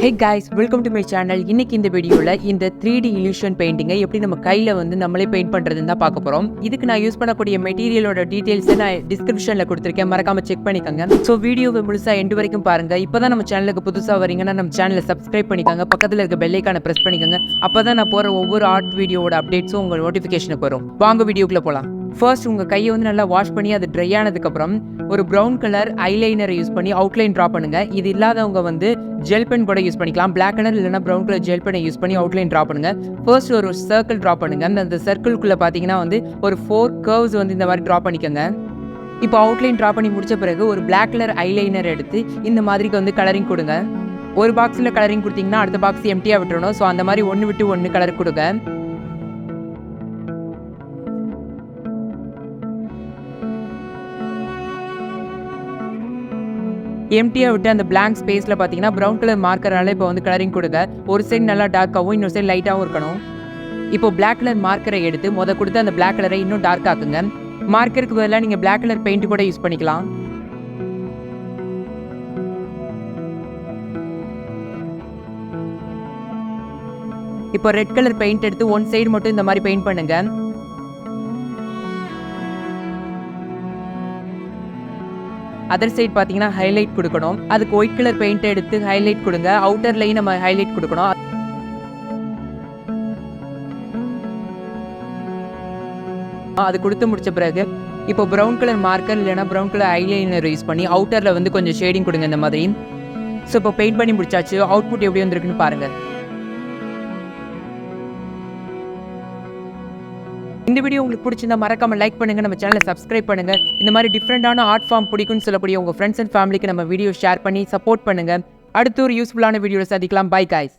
Hey guys, welcome to my channel. இன்னைக்கு இந்த வீடியோல இந்த 3D illusion painting-ஐ எப்படி நம்ம கையில வந்து நம்மளே பெயிண்ட் பண்றதுன்னு தான் பார்க்க போறோம். இதுக்கு நான் யூஸ் பண்ணக்கூடிய மெட்டீரியலோட டீடைல்ஸ் நான் டிஸ்கிரிப்ஷன்ல கொடுத்திருக்கேன். மறக்காம செக் பண்ணிக்கங்க. சோ வீடியோவை முழுசா எண்ட் வரைக்கும் பாருங்க. இப்போதான் நம்ம சேனலுக்கு புதுசா வரீங்கன்னா நம்ம சேனலை சப்ஸ்கிரைப் பண்ணிக்கங்க. பக்கத்துல இருக்க பெல் ஐகானை பிரஸ் பண்ணிக்கங்க. அப்பதான் நான் போற ஒவ்வொரு ஆர்ட் வீடியோவோட அப்டேட்ஸும் உங்க நோட்டிஃபிகேஷனுக்கு வரும். வாங்க வீடியோக்குள்ள போலாம். ஃபர்ஸ்ட் உங்கள் கையை வந்து நல்லா வாஷ் பண்ணி அது ட்ரை ஆனதுக்கப்புறம் ஒரு ப்ரௌன் கலர் ஐலைனரை யூஸ் பண்ணி அவுட்லைன் ட்ரா பண்ணுங்க. இது இல்லாதவங்க வந்து ஜெல் பென் கூட யூஸ் பண்ணிக்கலாம். பிளாக் கலர் இல்லைனா ப்ரௌன் கலர் ஜெல் பெனை யூஸ் பண்ணி அவுட்லைன் ட்ரா பண்ணுங்க. ஃபர்ஸ்ட் ஒரு சர்க்கிள் ட்ரா பண்ணுங்க. அந்த சர்க்கிள்குள்ளே பார்த்தீங்கன்னா வந்து ஒரு 4 கர்வ்ஸ் வந்து இந்த மாதிரி ட்ரா பண்ணிக்கோங்க. இப்போ அவுட்லைன் ட்ரா பண்ணி முடிச்ச பிறகு ஒரு பிளாக் கலர் ஐலைனர் எடுத்து இந்த மாதிரிக்கு வந்து கலரிங் கொடுங்க. ஒரு பாக்ஸில் கலரிங் கொடுத்தீங்கன்னா அடுத்த பாக்ஸ் எம்டியாக விட்டுறணும். ஸோ அந்த மாதிரி ஒன்று விட்டு ஒன்று கலர் கொடுங்க. எம்டியாக விட்டு அந்த பிளாங்க் ஸ்பேஸில் பார்த்தீங்கன்னா ப்ரௌன் கலர் மார்க்கரால் இப்போ வந்து கலரிங் கொடுங்க. ஒரு சைடு நல்லா டார்க்காகவும் இன்னொரு சைடு லைட்டாகவும் இருக்கணும். இப்போ பிளாக் கலர் மார்க்கரை எடுத்து கொடுத்து அந்த பிளாக் கலரை இன்னும் டார்க் ஆக்குங்க. மார்க்கருக்கு பதிலாக நீங்கள் பிளாக் கலர் பெயிண்ட் கூட யூஸ் பண்ணிக்கலாம். இப்போ ரெட் கலர் பெயிண்ட் எடுத்து ஒன் சைடு மட்டும் இந்த மாதிரி பெயிண்ட் பண்ணுங்க. அதர் சைட் பார்த்தீங்கன்னா ஹைலைட் கொடுக்கணும். அதுக்கு ஒயிட் கலர் பெயிண்ட் எடுத்து ஹைலைட் கொடுங்க. அவுட்டர்லையும் நம்ம ஹைலைட் கொடுக்கணும். அது கொடுத்து முடிச்ச பிறகு இப்போ ப்ரௌன் கலர் மார்க்கர் இல்லைனா ப்ரௌன் கலர் ஐலைனர் யூஸ் பண்ணி அவுட்டரில் வந்து கொஞ்சம் ஷேடிங் கொடுங்க இந்த மாதிரி. ஸோ இப்போ பெயிண்ட் பண்ணி முடிச்சாச்சு. அவுட்புட் எப்படி வந்திருக்குன்னு பாருங்கள். இந்த வீடியோ உங்களுக்கு பிடிச்சிருந்தா மறக்காம லைக் பண்ணுங்க. நம்ம சேனலை சப்ஸ்கிரைப் பண்ணுங்க. இந்த மாதிரி டிஃப்ரெண்டான ஆர்ட் ஃபார்ம் பிடிக்கும்னு சொல்லக்கூடிய உங்க ஃப்ரெண்ட்ஸ் அண்ட் ஃபேமிலிக்கு நம்ம வீடியோ ஷேர் பண்ணி சப்போர்ட் பண்ணுங்க. அடுத்த ஒரு யூஸ்ஃபுல்லான வீடியோவில் சந்திக்கலாம். Bye guys.